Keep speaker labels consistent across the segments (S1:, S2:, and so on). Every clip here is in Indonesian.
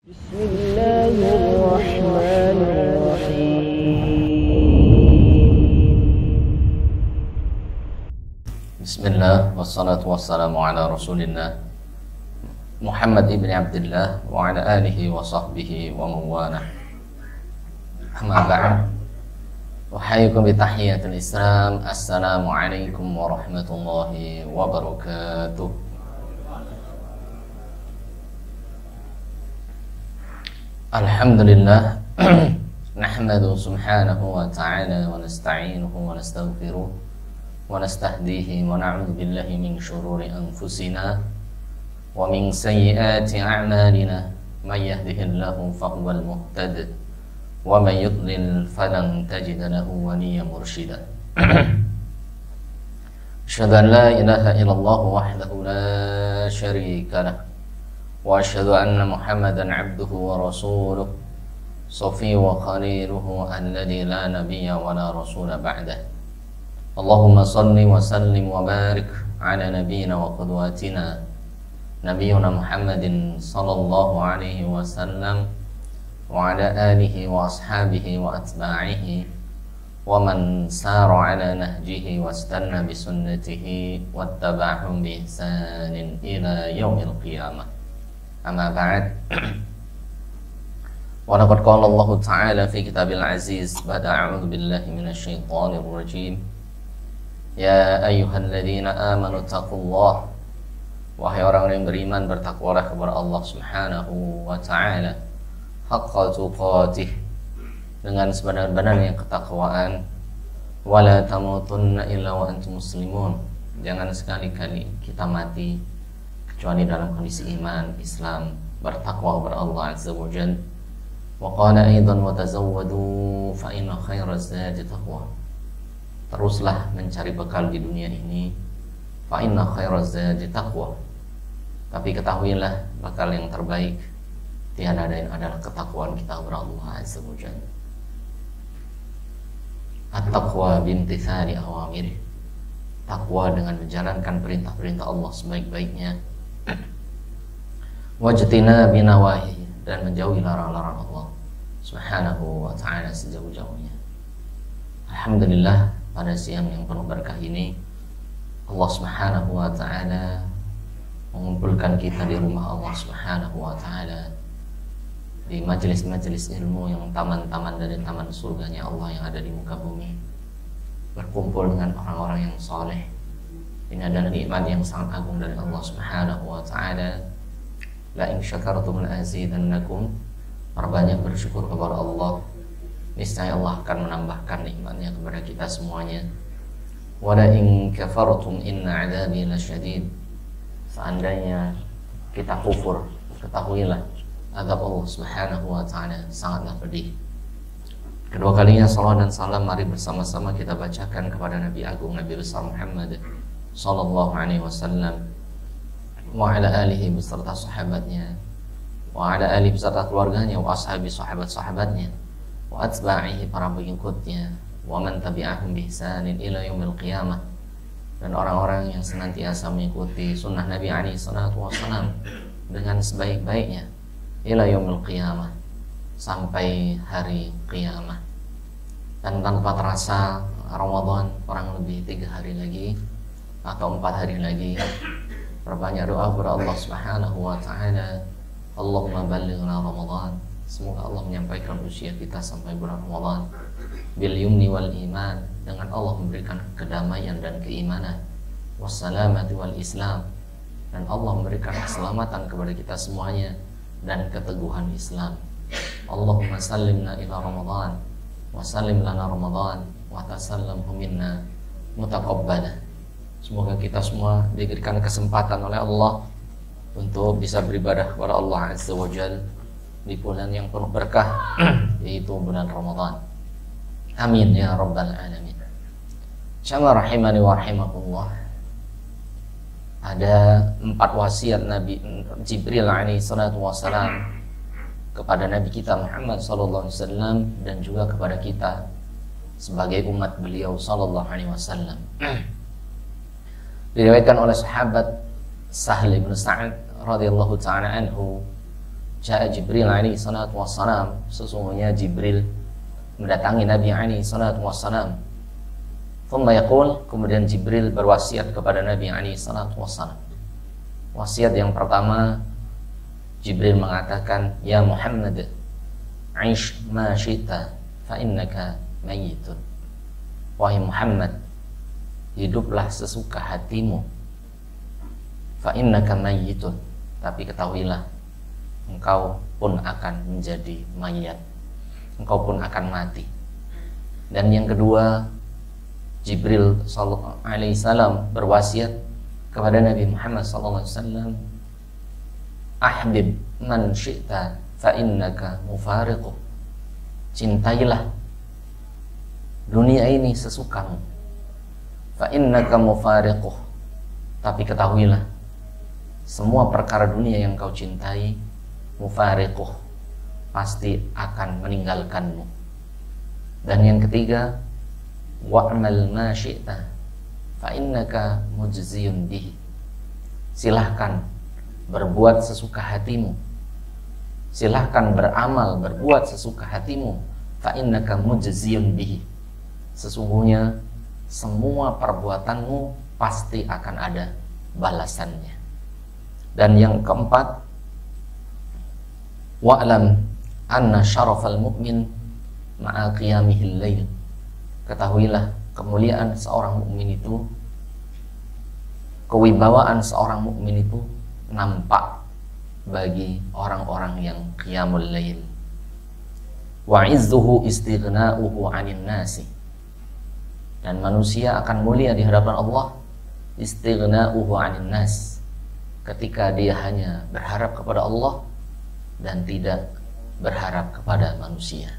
S1: Bismillah wassalatu wassalamu ala rasulillah Muhammad ibn Abdullah wa ala alihi wa sahbihi wa mawalah. Amma ba'd. Uhayyikum bi tahiyyatil Islam. Assalamu alaikum warahmatullahi wabarakatuh. Alhamdulillah nahmadu subhanahu wa ta'ala wa nasta'inuhu wa nastaghfiruh wa nastahdihi wa na'udzu billahi min shururi anfusina wa min sayyiati a'malina may yahdihillahu fahuwal muhtadi wa may yudlil falan tajida lahu waliyyan mursyida. Asyhadu an la ilaha illallah wahdahu la syarika lah wa asyhadu anna Muhammadan 'abduhu wa rasuluh safi wa khaliluhu alladzi la nabiyya wa la rasula ba'dahu. Allahumma salli wa sallim wa barik ala nabiyyina wa qudwatina nabiyyuna Muhammadin sallallahu alaihi wasallam wa ala alihi wa ashabihi wa atba'ihi wa man sara ala nahjihi wa istanna bi sunnatihi wattaba'ahum bi ihsanin ila yaumil qiyamah. Amma ba'd. Wa laqad qala Allah ta'ala fi kitabil aziz ba'da a'udzu billahi minasy syaithanir rajim. Ya ayyuhalladzina amanu taqullah. Wahai orang yang beriman, bertakwalah kepada Allah Subhanahu wa ta'ala haqqa tuqatih, dengan sebenar-benarnya ketakwaan. Wala tamutunna illa wa antum muslimun. Jangan sekali-kali kita mati kecuali dalam kondisi iman, Islam, bertakwa kepada Allah Azza wa Jalla. Wa qala aidan wa tazawwadu fa inna khairaz zadi taqwa. Teruslah mencari bekal di dunia ini, fa inna khairaz zadi taqwa. Tapi ketahuilah bekal yang terbaik tiada lain adalah ketakwaan kita kepada Allah Azza wa Jalla. At-taqwa bimtithali awamirih. Takwa dengan menjalankan perintah-perintah Allah sebaik-baiknya. Wajtina binawahi, dan menjauhi larang-larang Allah Subhanahu wa ta'ala sejauh-jauhnya. Alhamdulillah, pada siang yang penuh berkah ini Allah Subhanahu wa ta'ala mengumpulkan kita di rumah Allah Subhanahu wa ta'ala, di majelis-majelis ilmu yang taman-taman dari taman surganya Allah yang ada di muka bumi, berkumpul dengan orang-orang yang soleh. Ini adalah nikmat yang sangat agung dari Allah Subhanahu wa ta'ala. La in syakartum la azidannakum. Perbanyak bersyukur kepada Allah, niscaya Allah akan menambahkan nikmatnya kepada kita semuanya. Wa la in kafartum inna 'adzabi lasyadid. Seandainya kita kufur, ketahuilah azab Allah Subhanahu wa ta'ala sangatlah pedih. Kedua kalinya salawat dan salam mari bersama-sama kita bacakan kepada Nabi Agung, Nabi besar Muhammad sallallahu alaihi wasallam wa ala alihi beserta sahabatnya, wa ala alihi beserta keluarganya, wa ashabi sahabat-sahabatnya, wa atba'ihi para pengikutnya, wa man tabi'ahum bi ihsanin ila yaumil qiyamah, dan orang-orang yang senantiasa mengikuti sunnah Nabi alaihi salatu wassalam dengan sebaik-baiknya ila yaumil qiyamah, sampai hari qiyamah. Dan tanpa terasa Ramadan kurang lebih 3 hari lagi atau 4 hari lagi. Perbanyak doa kepada Allah Subhanahu wa ta'ala. Allahumma ballighna Ramadan. Semoga Allah menyampaikan usia kita sampai bulan Ramadan bil yumni wal iman, dengan Allah memberikan kedamaian dan keimanan, wassalamati wal islam, dan Allah memberikan keselamatan kepada kita semuanya dan keteguhan Islam. Allahumma sallimna ila Ramadan wa sallim lana Ramadan wa tasallamhu minna mutaqabbala. Semoga kita semua diberikan kesempatan oleh Allah untuk bisa beribadah kepada Allah Azza wa Jalla di bulan yang penuh berkah yaitu bulan Ramadan. Amin ya rabbal alamin. Syama rahimani wa rahimakumullah. Ada 4 wasiat Nabi Jibril alaihi salatu wassalam kepada Nabi kita Muhammad sallallahu alaihi wasallam dan juga kepada kita sebagai umat beliau sallallahu alaihi wasallam. Diriwayatkan oleh sahabat Sahl bin Sa'ad radhiyallahu ta'ala anhu Ja'a Jibril alaihi salatu wassalam, sesungguhnya Jibril mendatangi Nabi alaihi salatu wassalam. Thumma yaqul, kemudian Jibril berwasiat kepada Nabi alaihi salatu wassalam. Wasiat yang pertama, Jibril mengatakan, "Ya Muhammad, 'ish ma syi'ta fa innaka mayyitun." Wahai Muhammad, hiduplah sesuka hatimu. Fa innaka mayyitun, tapi ketahuilah engkau pun akan menjadi mayat. Engkau pun akan mati. Dan yang kedua, Jibril sallallahu alaihi wasallam berwasiat kepada Nabi Muhammad sallallahu alaihi wasallam, "Ahbib man syi'ta fa innaka mufariquh." Cintailah dunia ini sesukamu. Fa innaka mufariquh, tapi ketahuilah semua perkara dunia yang kau cintai, mufariquh, pasti akan meninggalkanmu. Dan yang ketiga, wa'mal ma syi'ta fa innaka mujziyun bihi. Silahkan berbuat sesuka hatimu, silahkan beramal, berbuat sesuka hatimu, fa innaka mujziyun bihi. Sesungguhnya semua perbuatanmu pasti akan ada balasannya. Dan yang keempat, wa'lam anna syarafal mu'min ma'a qiyamihil lail. Ketahuilah kemuliaan seorang mukmin itu, kewibawaan seorang mukmin itu nampak bagi orang-orang yang qiyamul lail. Wa izzuhu istighna'uhu 'anil nasi. Dan manusia akan mulia di hadapan Allah istighna'uhu 'anil nas, ketika dia hanya berharap kepada Allah dan tidak berharap kepada manusia.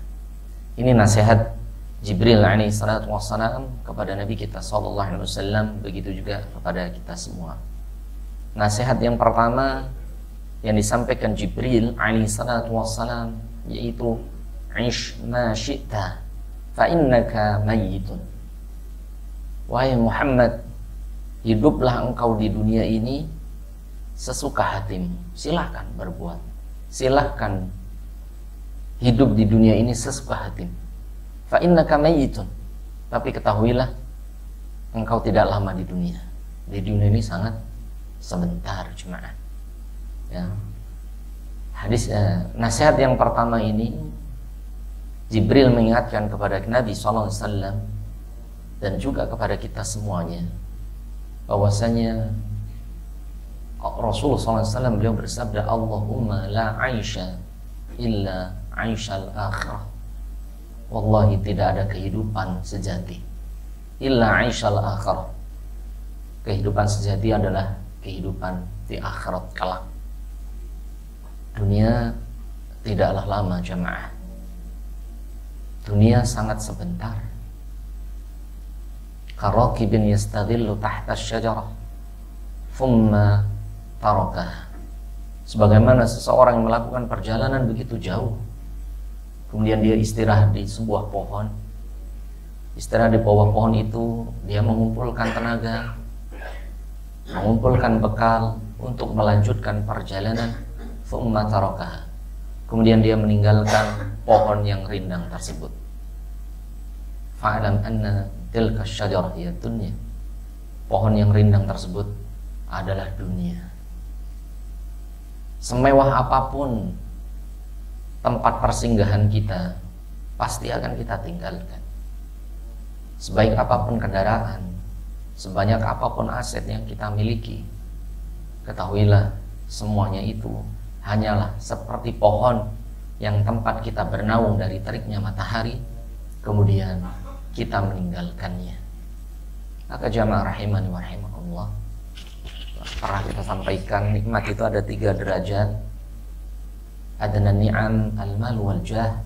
S1: Ini nasihat Jibril alaihi salatu wassalam kepada Nabi kita sallallahu alaihi wasallam, begitu juga kepada kita semua. Nasihat yang pertama yang disampaikan Jibril alaihi salatu wassalam yaitu, "Ish ma syi'ta fa innaka mayyitun." Wahai Muhammad, hiduplah engkau di dunia ini sesuka hatimu. Silahkan berbuat, silahkan hidup di dunia ini sesuka hatimu. Fa innaka mayyitun, tapi ketahuilah engkau tidak lama di dunia. Di dunia ini sangat sebentar, jemaah. Ya. Nasihat yang pertama ini Jibril mengingatkan kepada Nabi SAW dan juga kepada kita semuanya, bahwasanya Rasulullah SAW beliau bersabda, "Allahumma la aisha illa aishal akhirah." Wallahi, tidak ada kehidupan sejati illa aishal akhirah. Kehidupan sejati adalah kehidupan di akhirat kelak. Dunia tidaklah lama, jemaah. Dunia sangat sebentar. Karakibin yastadhillu tahta syajarah thumma tarakah. Sebagaimana seseorang yang melakukan perjalanan begitu jauh, kemudian dia istirahat di sebuah pohon. Istirahat di bawah pohon itu, dia mengumpulkan tenaga, mengumpulkan bekal untuk melanjutkan perjalanan. Thumma tarakah, kemudian dia meninggalkan pohon yang rindang tersebut. Fa'lam anna tilka syajarah hiya dunya. Pohon yang rindang tersebut adalah dunia. Semewah apapun tempat persinggahan kita, pasti akan kita tinggalkan. Sebaik apapun kendaraan, sebanyak apapun aset yang kita miliki, ketahuilah semuanya itu hanyalah seperti pohon yang tempat kita bernaung dari teriknya matahari, kemudian kita meninggalkannya. Maka jamaah rahimani wa rahimakumullah, pernah kita sampaikan nikmat itu ada 3 derajat. Adna ni'am al-mal wal jah.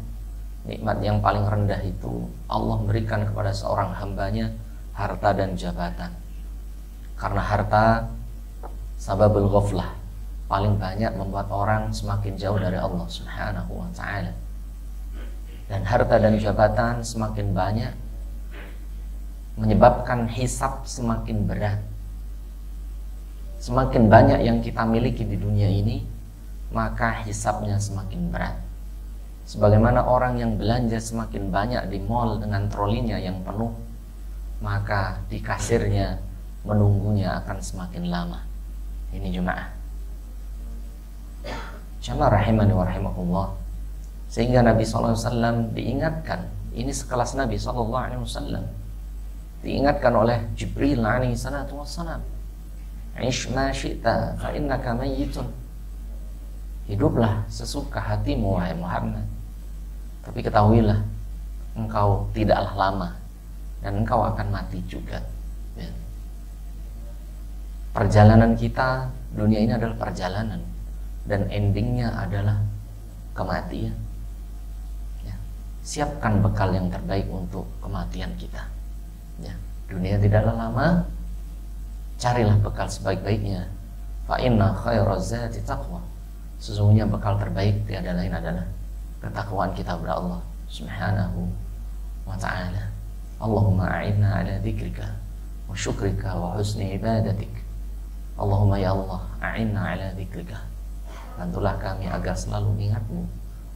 S1: Nikmat yang paling rendah itu Allah memberikan kepada seorang hambanya harta dan jabatan. Karena harta sababul ghaflah, paling banyak membuat orang semakin jauh dari Allah Subhanahu wa ta'ala. Dan harta dan jabatan semakin banyak menyebabkan hisab semakin berat. Semakin banyak yang kita miliki di dunia ini, maka hisabnya semakin berat. Sebagaimana orang yang belanja semakin banyak di mall dengan trolinya yang penuh, maka di kasirnya menunggunya akan semakin lama. Ini jemaah. Jemaah rahimani wa rahimakumullah. Sehingga Nabi SAW diingatkan, ini sekelas Nabi SAW, diingatkan oleh Jibril alaihi salatu wassalam, "Ish ma syi'ta fa innaka mayyitun." Hiduplah sesuka hatimu wahai Muhammad, tapi ketahuilah engkau tidaklah lama dan engkau akan mati juga. Ya. Perjalanan kita, dunia ini adalah perjalanan, dan endingnya adalah kematian. Ya. Siapkan bekal yang terbaik untuk kematian kita. Ya. Dunia tidaklah lama, carilah bekal sebaik-baiknya. Fa inna khairaz zati taqwa. Sesungguhnya bekal terbaik tiada lain adalah ketakwaan kita kepada Allah Subhanahu wa ta'ala. Allahumma a'inna ala dzikrika wa syukrika wa husni ibadatik. Allahumma ya Allah, a'inna ala dzikrika. Bantulah kami agar selalu mengingatmu,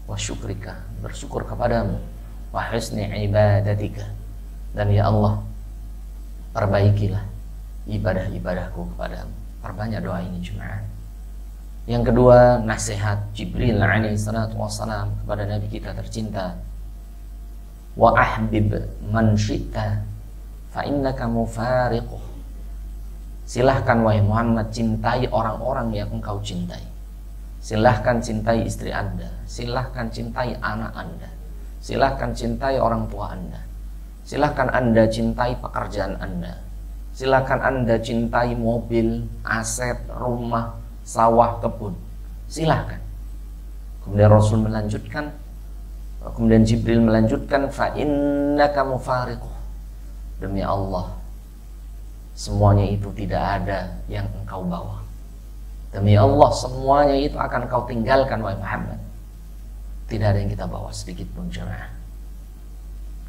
S1: wa syukrika, bersyukur kepadamu, wa husni ibadatika. Dan ya Allah, perbaikilah ibadah-ibadahku kepadamu. Perbanyak doa ini jemaah. Yang kedua, nasihat Jibril alaihi salatu wassalam kepada Nabi kita tercinta, wa ahbib man syi'ta fa innaka mufariquh. Silahkan wahai Muhammad, cintai orang-orang yang engkau cintai. Silahkan cintai istri Anda, silahkan cintai anak Anda, silahkan cintai orang tua Anda, silahkan Anda cintai pekerjaan Anda, silahkan Anda cintai mobil, aset, rumah, sawah, kebun, silahkan. Kemudian Rasul melanjutkan, kemudian Jibril melanjutkan, fa innaka mufariquh. Demi Allah, semuanya itu tidak ada yang engkau bawa. Demi Allah, semuanya itu akan kau tinggalkan wahai Muhammad. Tidak ada yang kita bawa sedikit pun jemaah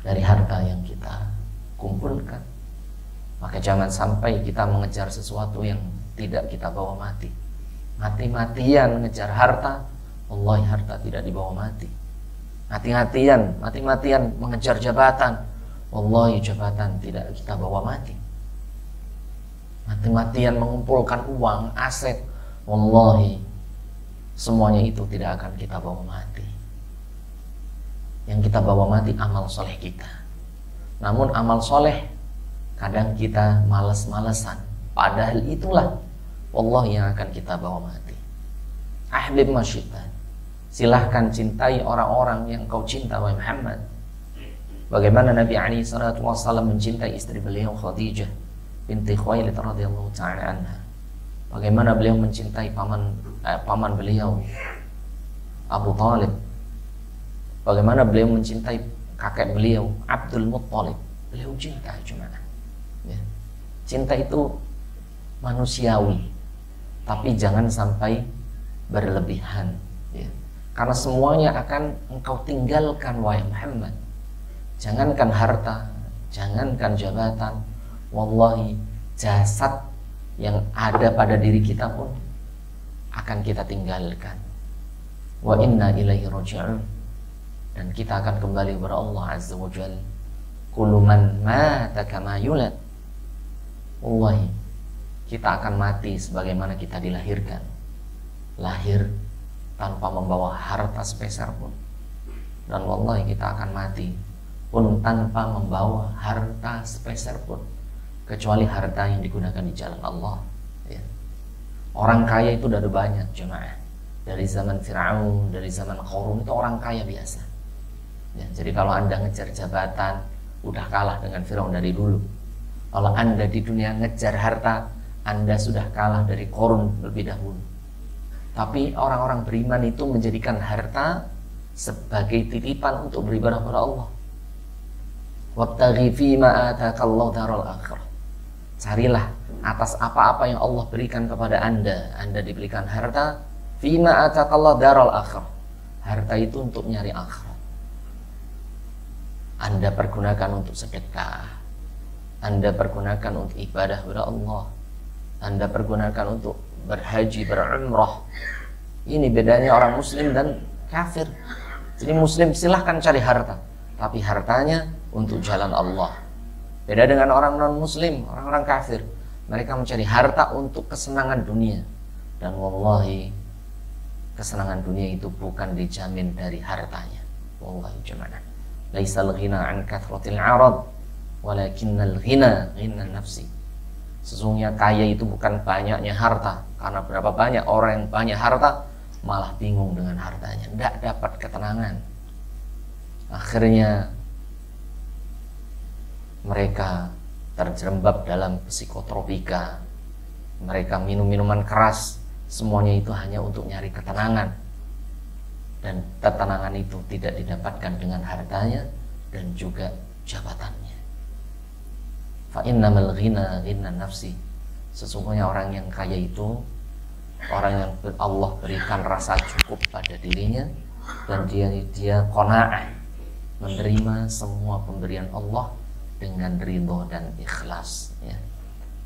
S1: dari harta yang kita kumpulkan. Maka jangan sampai kita mengejar sesuatu yang tidak kita bawa mati. Mati-matian mengejar harta, wallahi harta tidak dibawa mati. Mati-matian mengejar jabatan, wallahi jabatan tidak kita bawa mati. Mati-matian mengumpulkan uang, aset, wallahi semuanya itu tidak akan kita bawa mati. Yang kita bawa mati amal soleh kita. Namun amal soleh kadang kita malas-malesan, padahal itulah wallahi yang akan kita bawa mati. Ahbib masyita, silahkan cintai orang-orang yang kau cinta wahai Muhammad. Bagaimana Nabi alaihi salatu wassalam mencintai istri beliau Khadijah binti Khuwailid radhiyallahu ta'ala anha. Bagaimana beliau mencintai paman beliau Abu Talib. Bagaimana beliau mencintai kakek beliau Abdul Muttalib. Beliau cinta jemaah. Ya. Cinta itu manusiawi, tapi jangan sampai berlebihan, ya. Karena semuanya akan engkau tinggalkan wahai Muhammad. Jangankan harta, jangankan jabatan, wallahi jasad yang ada pada diri kita pun akan kita tinggalkan. Wa inna ilaihi raji'un. Dan kita akan kembali kepada Allah azza wa jalla. Kullu man mata kama yulad. Wallahi kita akan mati sebagaimana kita dilahirkan. Lahir tanpa membawa harta sepeser pun. Dan wallahi kita akan mati pun tanpa membawa harta sepeser pun, kecuali harta yang digunakan di jalan Allah, ya. Orang kaya itu udah ada banyak jemaah. Dari zaman Fir'aun, dari zaman Qarun, itu orang kaya biasa, ya. Jadi kalau Anda ngejar jabatan, udah kalah dengan Fir'aun dari dulu. Kalau Anda di dunia ngejar harta, Anda sudah kalah dari Qarun lebih dahulu. Tapi orang-orang beriman itu menjadikan harta sebagai titipan untuk beribadah kepada Allah. Wabtaghi fima atakallahu daral akhirah. Carilah atas apa-apa yang Allah berikan kepada Anda. Anda diberikan harta, fima atakallahu daral akhirah. Harta itu untuk nyari akhirat. Anda pergunakan untuk sedekah, Anda pergunakan untuk ibadah kepada Allah, Anda pergunakan untuk berhaji, berumrah, Ini bedanya orang muslim dan kafir. Jadi muslim silahkan cari harta, tapi hartanya untuk jalan Allah. Beda dengan orang non muslim, orang-orang kafir. Mereka mencari harta untuk kesenangan dunia. Dan wallahi kesenangan dunia itu bukan dijamin dari hartanya. Wallahi jemaah. Laisal ghina an kathratil 'arad, walakinnal ghina ghina nafsi. Sesungguhnya kaya itu bukan banyaknya harta, karena berapa banyak orang yang banyak harta malah bingung dengan hartanya, tidak dapat ketenangan. Akhirnya mereka terjerembab dalam psikotropika, mereka minum minuman keras, semuanya itu hanya untuk nyari ketenangan, dan ketenangan itu tidak didapatkan dengan hartanya dan juga jabatannya. Fa innamal ghina ghina nafsi. Sesungguhnya orang yang kaya itu orang yang Allah berikan rasa cukup pada dirinya, dan dia qanaah, menerima semua pemberian Allah dengan ridho dan ikhlas, ya.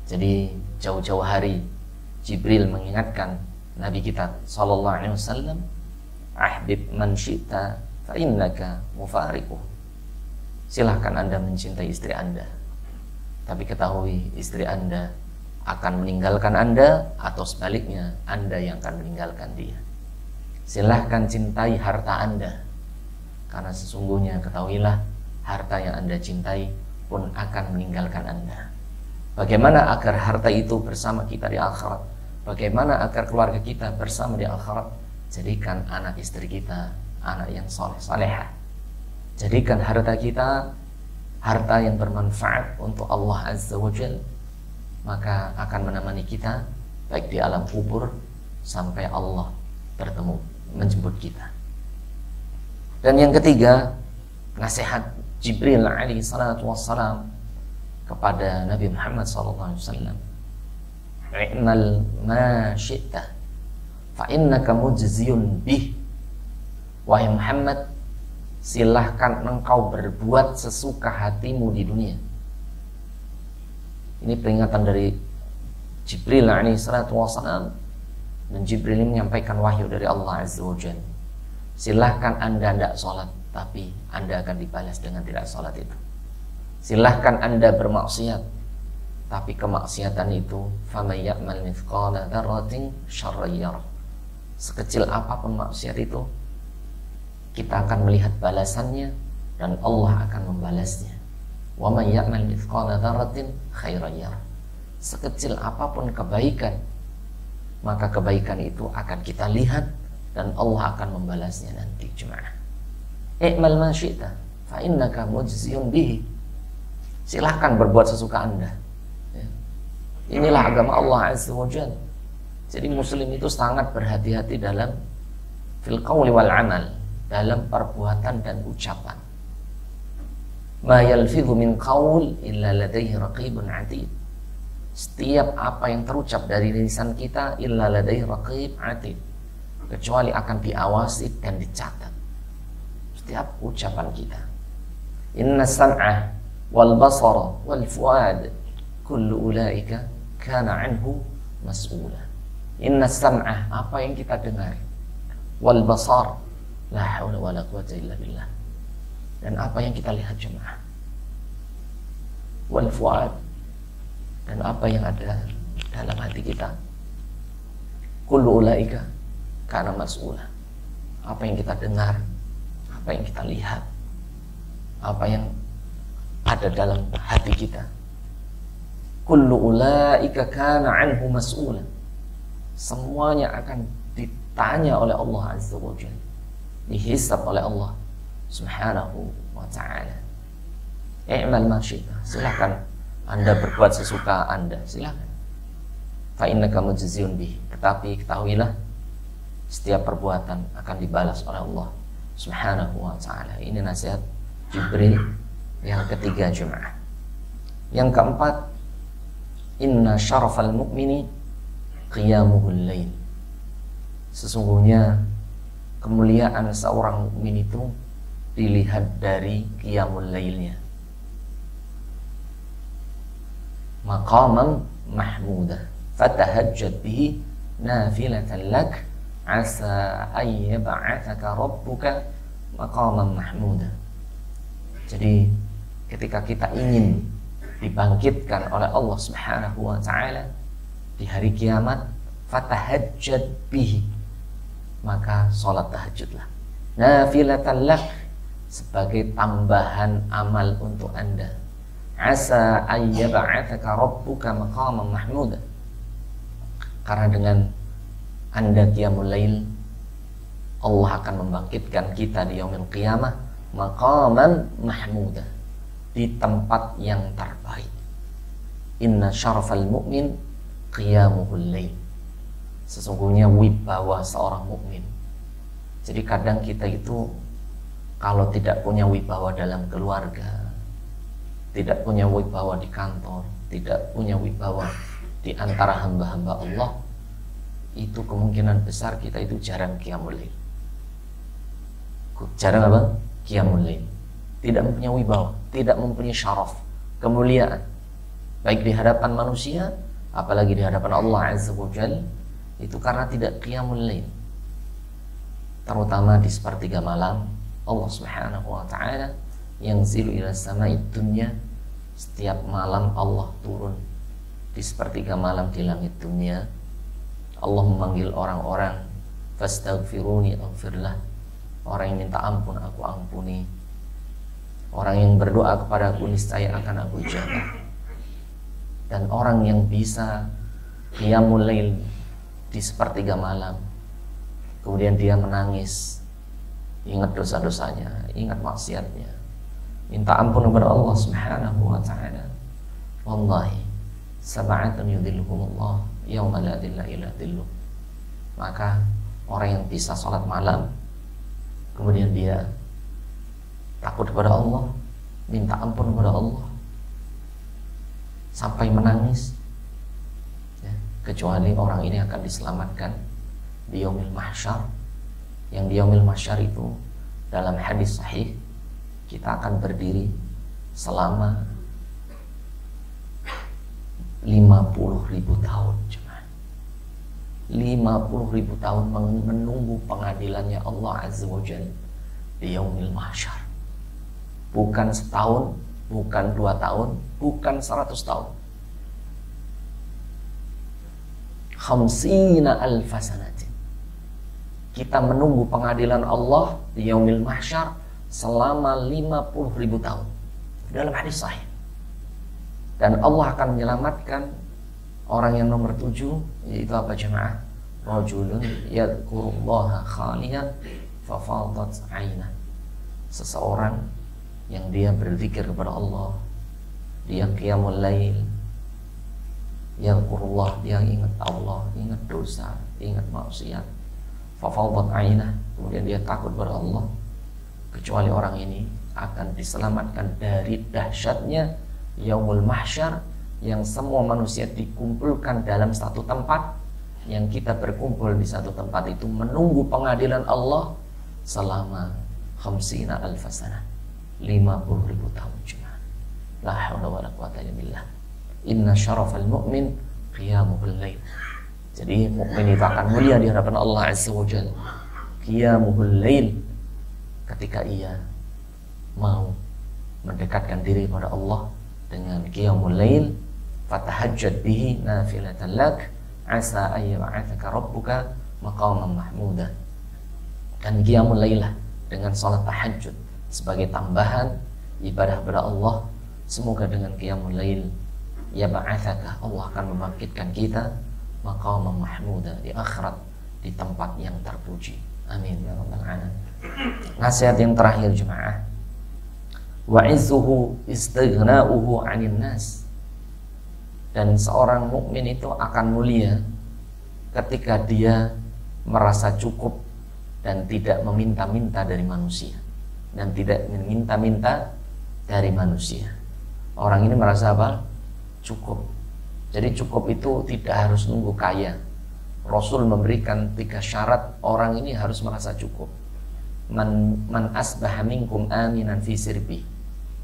S1: Jadi jauh-jauh hari Jibril mengingatkan Nabi kita sallallahu alaihi wasallam, ahbib man syi'ta fa innaka mufariquh. Silahkan Anda mencintai istri Anda, tapi ketahui istri Anda akan meninggalkan Anda, atau sebaliknya Anda yang akan meninggalkan dia. Silahkan cintai harta Anda, karena sesungguhnya ketahuilah harta yang Anda cintai pun akan meninggalkan Anda. Bagaimana agar harta itu bersama kita di akhirat? Bagaimana agar keluarga kita bersama di akhirat? Jadikan anak istri kita anak yang soleh salehah. Jadikan harta kita harta yang bermanfaat untuk Allah Azza wa Jalla, maka akan menemani kita baik di alam kubur sampai Allah bertemu menjemput kita. Dan yang ketiga, nasihat Jibril alaihi salatu wassalam kepada Nabi Muhammad sallallahu alaihi wasallam, "I'mal ma syi'ta fa innaka mujziyun bih." Wahai Muhammad, silahkan engkau berbuat sesuka hatimu di dunia. Ini peringatan dari Jibril alaihi salatu wassalam, dan Jibril ini menyampaikan wahyu dari Allah Azza wa Jalla. Silahkan Anda tidak sholat, tapi Anda akan dibalas dengan tidak sholat itu. Silahkan Anda bermaksiat, tapi kemaksiatan itu faman ya'mal mithqala dzarratin syarran yarah. Sekecil apapun maksiat itu, kita akan melihat balasannya dan Allah akan membalasnya. Wa man ya'mal mithqala dzarratin khairan yarah. Sekecil apapun kebaikan, maka kebaikan itu akan kita lihat dan Allah akan membalasnya nanti, jemaah. I'mal ma syi'ta fa innaka mujziyun bihi. Silahkan berbuat sesuka Anda, ya. Inilah agama Allah Azza wa Jalla. Jadi muslim itu sangat berhati-hati dalam fil qawli wal amal, dalam perbuatan dan ucapan. Ma yalfidhu min qaul illa ladaihi raqibun atid. Setiap apa yang terucap dari lisan kita illa ladaihi raqib atid, kecuali akan diawasi dan dicatat setiap ucapan kita. Inna sam'a wal basara wal fuad kullu ulaika kana anhu mas'ula. Inna sam'a, apa yang kita dengar, wal basar, la haula wala quwwata illa billah, dan apa yang kita lihat, jemaah, wal fuad, dan apa yang ada dalam hati kita, kullu ulaika kana mas'ula. Apa yang kita dengar, apa yang kita lihat, apa yang ada dalam hati kita, kullu ulaika kana anhu mas'ula, semuanya akan ditanya oleh Allah Azza wa Jalla, dihisab oleh Allah Subhanahu wa ta'ala. I'mal ma syi'ta, silakan Anda berbuat sesuka Anda, silakan. Fa innaka mujziyun bih, tetapi ketahuilah setiap perbuatan akan dibalas oleh Allah Subhanahu wa ta'ala. Ini nasihat Jibril yang ketiga, jemaah. Yang keempat, inna syarafal mu'mini qiyamuhul lail. Sesungguhnya kemuliaan seorang mukmin itu dilihat dari qiyamul lailnya. Maqaman mahmudah fatahajjad bihi nafilatan lak asa ayyab'atsaka rabbuka maqaman mahmuda. Jadi ketika kita ingin dibangkitkan oleh Allah Subhanahu wa taala di hari kiamat, fatahajjad bihi, maka sholat tahajudlah, nafilatan lak, sebagai tambahan amal untuk Anda. Asa ayyab'atsaka rabbuka maqaman mahmuda, karena dengan Anda qiyamul lail, Allah akan membangkitkan kita di yaumil qiyamah maqaman mahmuda, di tempat yang terbaik. Inna syarafal mu'min qiyamuhul lail, sesungguhnya wibawa seorang mukmin. Jadi kadang kita itu kalau tidak punya wibawa dalam keluarga, tidak punya wibawa di kantor, tidak punya wibawa di antara hamba-hamba Allah, itu kemungkinan besar kita itu jarang qiyamul lail. Jarang apa? Qiyamul lail. Tidak mempunyai wibawa, tidak mempunyai syaraf, kemuliaan, baik di hadapan manusia, apalagi di hadapan Allah Azza wa Jalla, itu karena tidak qiyamul lail. Terutama di sepertiga malam, Allah Subhanahu wa taala yang zilu ila sama'id dunya, setiap malam Allah turun di sepertiga malam di langit dunia. Allah memanggil orang-orang, fastaghfiruni aghfirlah, orang yang minta ampun aku ampuni, orang yang berdoa kepada aku niscaya akan aku jawab. Dan orang yang bisa qiyamul lail di sepertiga malam, kemudian dia menangis, ingat dosa-dosanya, ingat maksiatnya, minta ampun kepada Allah Subhanahu wa taala, wallahi sab'atun yudhilluhumullah yauma la dhilla illa dhilluh. Maka orang yang bisa sholat malam, kemudian dia takut kepada Allah, minta ampun kepada Allah, sampai menangis, ya, kecuali orang ini akan diselamatkan di yaumil mahsyar. Yang di yaumil mahsyar itu dalam hadis sahih, kita akan berdiri selama 50.000 tahun, cuma 50.000 tahun menunggu pengadilannya Allah Azza wa Jalla di yaumil mahsyar. Bukan setahun, bukan 2 tahun, bukan 100 tahun. 50 alfa sanatin. Kita menunggu pengadilan Allah di yaumil mahsyar selama 50.000 tahun. Dalam hadis sahih. Dan Allah akan menyelamatkan orang yang nomor 7, yaitu apa jemaah? Rajulun yadhkurullaha khaliyan fafadat 'ainah. Seseorang yang dia berzikir kepada Allah, dia qiyamul lail, yadhkurullah, dia ingat Allah, ingat dosa, ingat maksiat, fafadat 'ainah, kemudian dia takut kepada Allah, kecuali orang ini akan diselamatkan dari dahsyatnya yaumul mahsyar, yang semua manusia dikumpulkan dalam satu tempat, yang kita berkumpul di satu tempat itu menunggu pengadilan Allah selama 50 alfa sanah, 50.000 tahun cuma. La haula wala quwata illa billah. Inna syarafal mu'min qiyamul lail. Jadi mukmin itu akan mulia di hadapan Allah Azza wa Jalla, qiyamul lail, ketika ia mau mendekatkan diri kepada Allah dengan qiyamul lail, fatahajjad bihi nafilatan lak, asa ayyab'atsaka rabbuka maqaman mahmuda. Dan qiyamul lail dengan salat tahajud sebagai tambahan ibadah kepada Allah, semoga dengan qiyamul lail ya ba'atsaka, Allah akan membangkitkan kita maqaman mahmuda di akhirat, di tempat yang terpuji. Amin ya rabbal alamin. Nasihat yang terakhir jemaah, wa izzuhu istighna'uhu 'anil nas. Dan seorang mukmin itu akan mulia ketika dia merasa cukup dan tidak meminta-minta dari manusia, dan tidak meminta-minta dari manusia. Orang ini merasa apa? Cukup. Jadi cukup itu tidak harus nunggu kaya. Rasul memberikan 3 syarat orang ini harus merasa cukup. Man asbaha minkum aminan fi sirbi.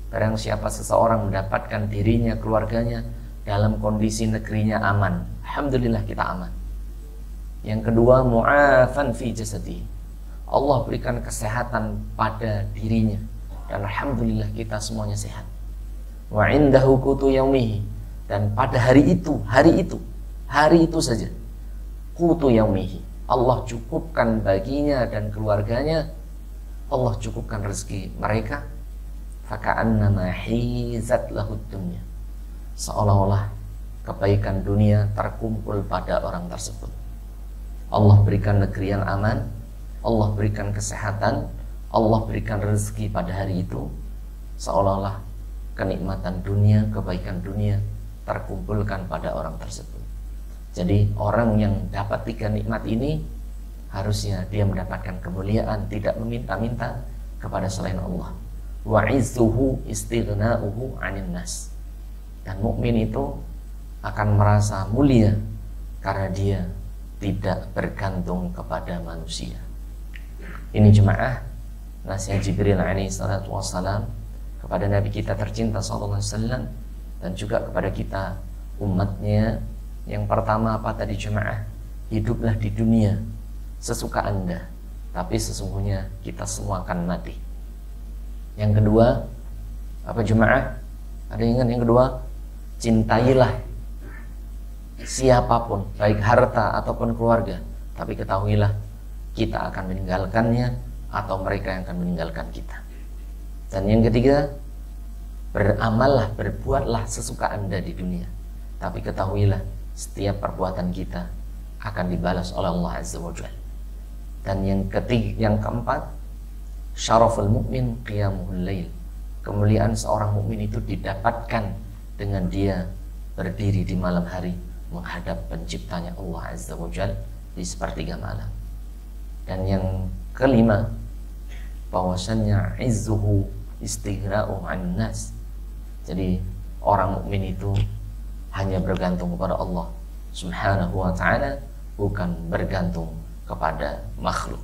S1: Barang siapa seseorang mendapatkan dirinya, keluarganya dalam kondisi negerinya aman, alhamdulillah kita aman. Yang kedua, mu'afan fi jasadi. Allah berikan kesehatan pada dirinya, dan alhamdulillah kita semuanya sehat. Wa indahu qutu yaumihi, dan pada hari itu saja, qutu yaumihi, Allah cukupkan baginya dan keluarganya, Allah cukupkan rezeki mereka. Faka'annama hizat lahud dunya, seolah-olah kebaikan dunia terkumpul pada orang tersebut. Allah berikan negeri yang aman, Allah berikan kesehatan, Allah berikan rezeki pada hari itu, seolah-olah kenikmatan dunia, kebaikan dunia terkumpulkan pada orang tersebut. Jadi orang yang dapat 3 nikmat ini harusnya dia mendapatkan kemuliaan, tidak meminta-minta kepada selain Allah. Wa izzuhu istighna'uhu 'anil nas. Dan mukmin itu akan merasa mulia karena dia tidak bergantung kepada manusia. Ini jemaah nasihat Jibril alaihi salatu wassalam kepada Nabi kita tercinta sallallahu alaihi wasallam, dan juga kepada kita umatnya. Yang pertama apa tadi jemaah? Hiduplah di dunia sesuka Anda, tapi sesungguhnya kita semua akan mati. Yang kedua apa jemaah? Ada yang ingat yang kedua? Cintailah siapapun, baik harta ataupun keluarga, tapi ketahuilah kita akan meninggalkannya atau mereka yang akan meninggalkan kita. Dan yang ketiga, beramallah, berbuatlah sesuka Anda di dunia, tapi ketahuilah setiap perbuatan kita akan dibalas oleh Allah Azza wa Jalla. Dan yang keempat, syaraful mukmin qiyamul lail. Kemuliaan seorang mukmin itu didapatkan dengan dia berdiri di malam hari menghadap penciptanya Allah Azza wa Jalla di sepertiga malam. Dan yang kelima, bahwasannya izzuhu istighna'u 'anil nas. Jadi orang mukmin itu hanya bergantung kepada Allah Subhanahu wa taala, bukan bergantung kepada makhluk.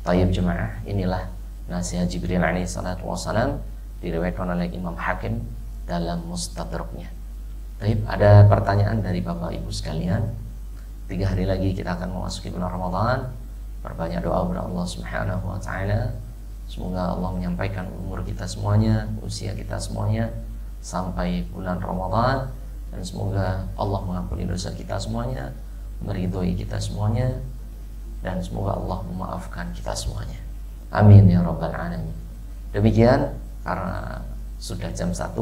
S1: Tayyib jemaah, inilah nasihat Jibril alaihi salatu wassalam, diriwayatkan oleh Imam Hakim dalam Mustadraknya. Tayyib, ada pertanyaan dari Bapak Ibu sekalian. 3 hari lagi kita akan memasuki bulan Ramadan. Perbanyak doa kepada Allah Subhanahu wa taala. Semoga Allah menyampaikan umur kita semuanya, usia kita semuanya sampai bulan Ramadan, dan semoga Allah mengampuni dosa kita semuanya, meridhoi kita semuanya, dan semoga Allah memaafkan kita semuanya. Amin ya rabbal alamin. Demikian, karena sudah jam 1,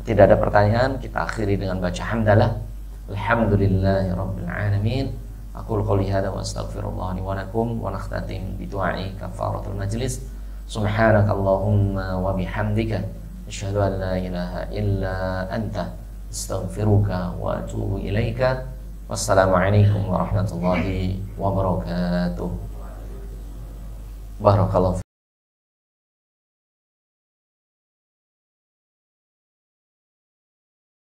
S1: tidak ada pertanyaan, kita akhiri dengan baca hamdalah. Alhamdulillahi rabbil alamin. Aqul qouli hadza wa astaghfirullah li wa lakum, wa nakhtatim bi du'ai kafaratul majlis. Subhanakallahumma wa bihamdika asyhadu an la ilaha illa anta astaghfiruka wa atubu ilaika. Wassalamualaikum warahmatullahi wabarakatuh. Barakallahu